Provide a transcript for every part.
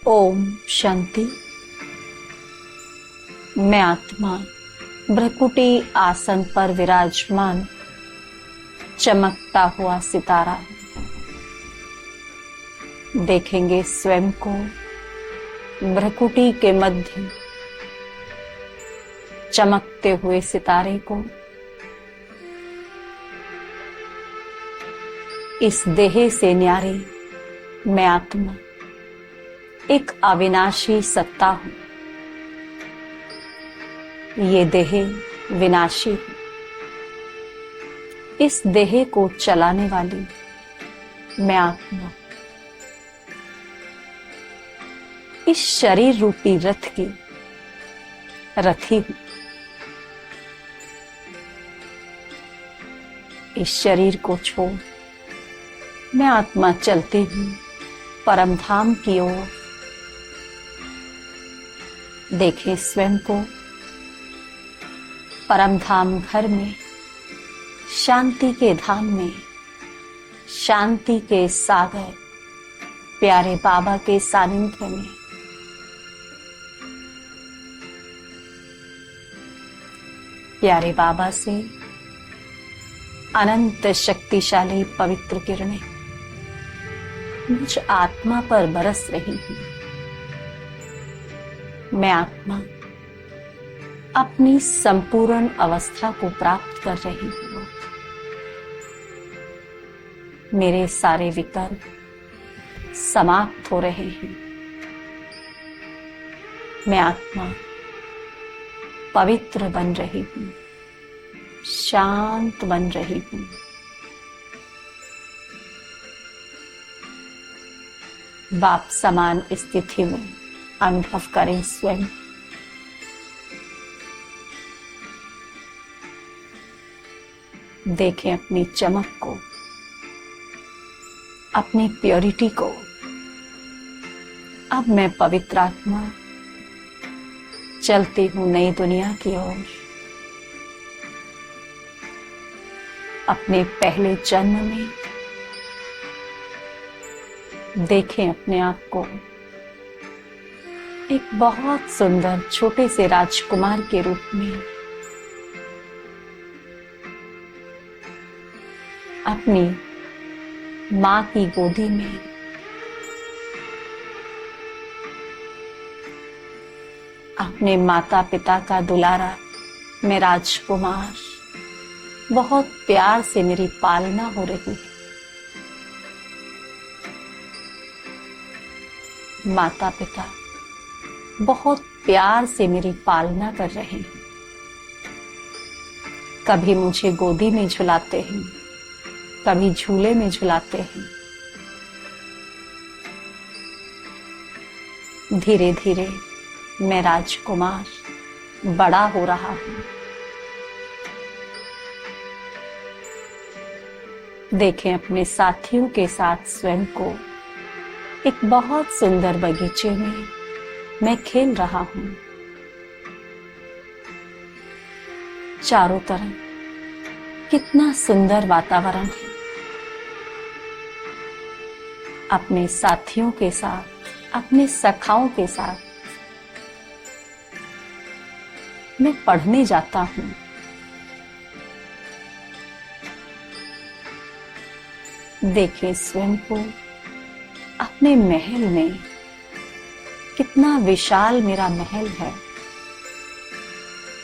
ओम शांति। मैं आत्मा भ्रकुटी आसन पर विराजमान चमकता हुआ सितारा देखेंगे स्वयं को भ्रकुटी के मध्य चमकते हुए सितारे को। इस देह से न्यारे मैं आत्मा एक अविनाशी सत्ता हूं। ये देह विनाशी है। इस देह को चलाने वाली मैं आत्मा इस शरीर रूपी रथ की रथी हूं। इस शरीर को छोड़ मैं आत्मा चलती हूं परम धाम की ओर। देखें स्वयं को परम धाम घर में, शांति के धाम में, शांति के सागर प्यारे बाबा के सानिध्य में। प्यारे बाबा से अनंत शक्तिशाली पवित्र किरणें मुझ आत्मा पर बरस रही हूं। मैं आत्मा अपनी संपूर्ण अवस्था को प्राप्त कर रही हूं। मेरे सारे विकल्प समाप्त हो रहे हैं। मैं आत्मा पवित्र बन रही हूं, शांत बन रही हूं। बाप समान स्थिति में अनुभव करें स्वयं। देखें अपनी चमक को, अपनी प्योरिटी को। अब मैं पवित्र आत्मा चलती हूं नई दुनिया की ओर। अपने पहले जन्म में देखें अपने आप को एक बहुत सुंदर छोटे से राजकुमार के रूप में। अपनी मां की गोदी में अपने माता पिता का दुलारा मैं राजकुमार, बहुत प्यार से मेरी पालना हो रही है। माता पिता बहुत प्यार से मेरी पालना कर रहे हैं। कभी मुझे गोदी में झुलाते हैं, कभी झूले में झुलाते हैं। धीरे धीरे मैं राजकुमार बड़ा हो रहा हूं। देखें अपने साथियों के साथ स्वयं को एक बहुत सुंदर बगीचे में मैं खेल रहा हूं। चारों तरफ कितना सुंदर वातावरण है। अपने साथियों के साथ, अपने सखाओं के साथ मैं पढ़ने जाता हूं। देखें स्वयं को अपने महल में। कितना विशाल मेरा महल है,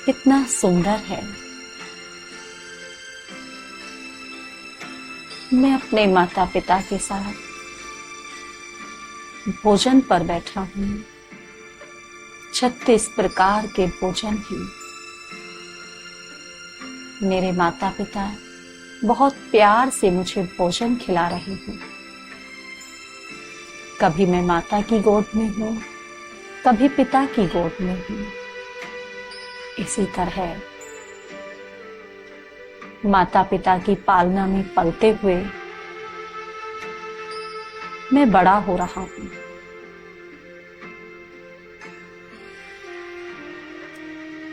कितना सुंदर है। मैं अपने माता पिता के साथ भोजन पर बैठा हूं। 36 प्रकार के भोजन हैं। मेरे माता पिता बहुत प्यार से मुझे भोजन खिला रहे हैं। कभी मैं माता की गोद में हूं, कभी पिता की गोद में हूं। इसी तरह माता पिता की पालना में पलते हुए मैं बड़ा हो रहा हूं।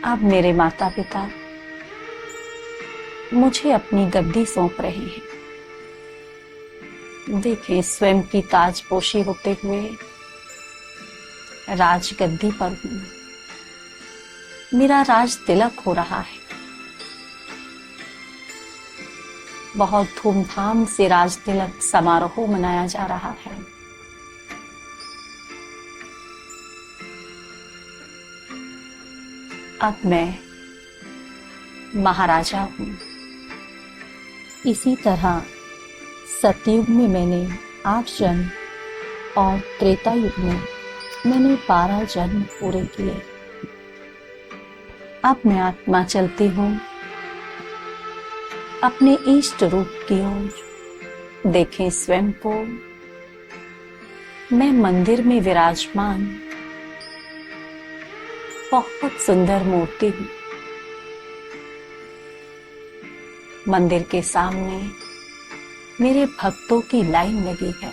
अब मेरे माता पिता मुझे अपनी गद्दी सौंप रहे हैं। देखें स्वयं की ताजपोशी होते हुए राजगद्दी पर हूं। मेरा राज तिलक हो रहा है। बहुत धूमधाम से राज तिलक समारोह मनाया जा रहा है। अब मैं महाराजा हूं। इसी तरह सतयुग में मैंने 8 जन्म और त्रेता युग में मैंने 12 जन्म पूरे किए। अब मैं आत्मा चलती हूं अपने इष्ट रूप की ओर। देखें स्वयं को, मैं मंदिर में विराजमान बहुत सुंदर मूर्ति हूं। मंदिर के सामने मेरे भक्तों की लाइन लगी है।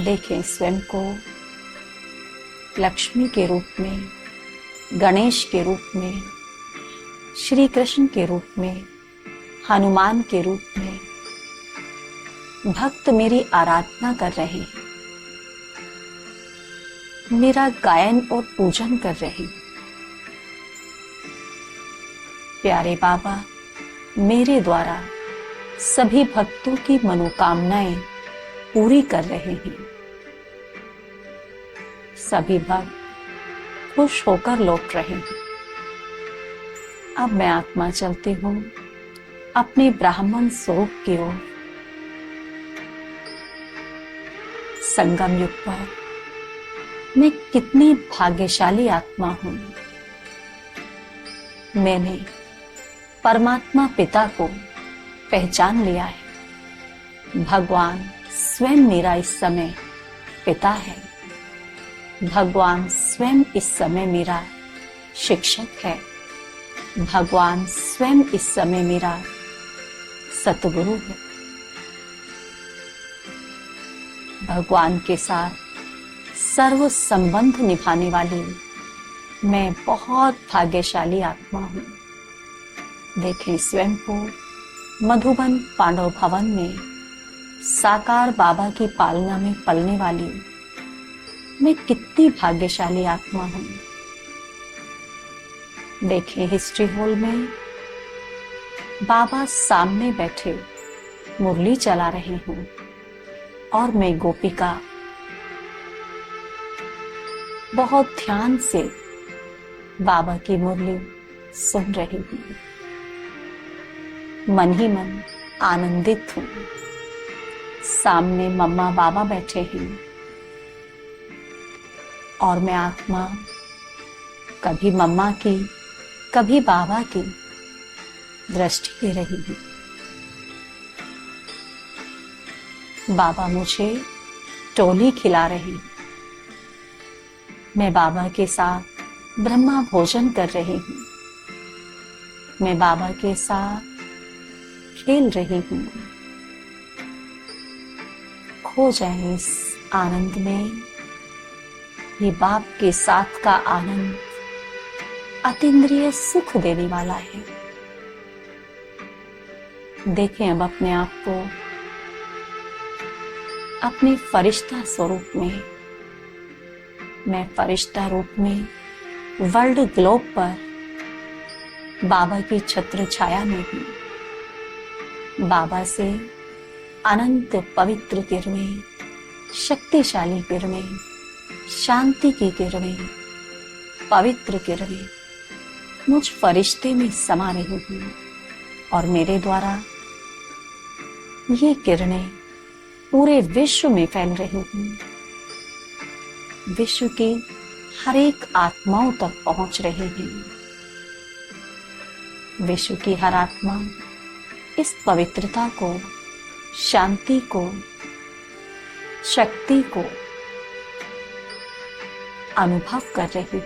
देखें स्वयं को लक्ष्मी के रूप में, गणेश के रूप में, श्री कृष्ण के रूप में, हनुमान के रूप में। भक्त मेरी आराधना कर रहे हैं, मेरा गायन और पूजन कर रहे हैं। प्यारे बाबा मेरे द्वारा सभी भक्तों की मनोकामनाएं पूरी कर रहे हैं। सभी भक्त खुश होकर लौट रहे हैं। अब मैं आत्मा चलती हूं अपने ब्राह्मण स्वरूप की ओर। संगम युग पर मैं कितनी भाग्यशाली आत्मा हूं। मैंने परमात्मा पिता को पहचान लिया है। भगवान स्वयं मेरा इस समय पिता है। भगवान स्वयं इस समय मेरा शिक्षक है। भगवान स्वयं इस समय मेरा सतगुरु है। भगवान के साथ सर्व संबंध निभाने वाली मैं बहुत भाग्यशाली आत्मा हूं। देखें स्वयं को मधुबन पांडव भवन में साकार बाबा की पालना में पलने वाली मैं कितनी भाग्यशाली आत्मा हूं। देखें हिस्ट्री हॉल में बाबा सामने बैठे मुरली चला रहे हूं और मैं गोपिका बहुत ध्यान से बाबा की मुरली सुन रही हूं। मन ही मन आनंदित हूं। सामने मम्मा बाबा बैठे हैं और मैं आत्मा कभी मम्मा की कभी बाबा की दृष्टि दे रही हूं। बाबा मुझे टोली खिला रहे हैं। मैं बाबा के साथ ब्रह्मा भोजन कर रही हूं। मैं बाबा के साथ खेल रही हूं। खो जाए इस आनंद में। ये बाप के साथ का आनंद अतीन्द्रिय सुख देने वाला है। देखें अब अपने आप को अपने फरिश्ता स्वरूप में। मैं फरिश्ता रूप में वर्ल्ड ग्लोब पर बाबा की छत्र छाया में हूं। बाबा से अनंत पवित्र किरणें, शक्तिशाली किरणें, शांति की किरणें, पवित्र किरणें मुझ फरिश्ते में समा रही हूं और मेरे द्वारा ये किरणें पूरे विश्व में फैल रही हूं। विश्व की हर एक आत्माओं तक पहुंच रही हैं। विश्व की हर आत्मा इस पवित्रता को, शांति को, शक्ति को अनुभव कर रही।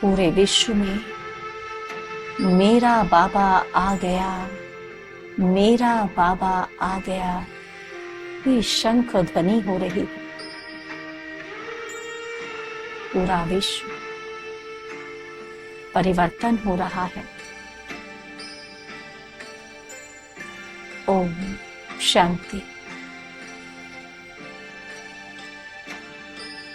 पूरे विश्व में मेरा बाबा आ गया, मेरा बाबा आ गया, ये शंख ध्वनि हो रही है। पूरा विश्व परिवर्तन हो रहा है। ओम शांति।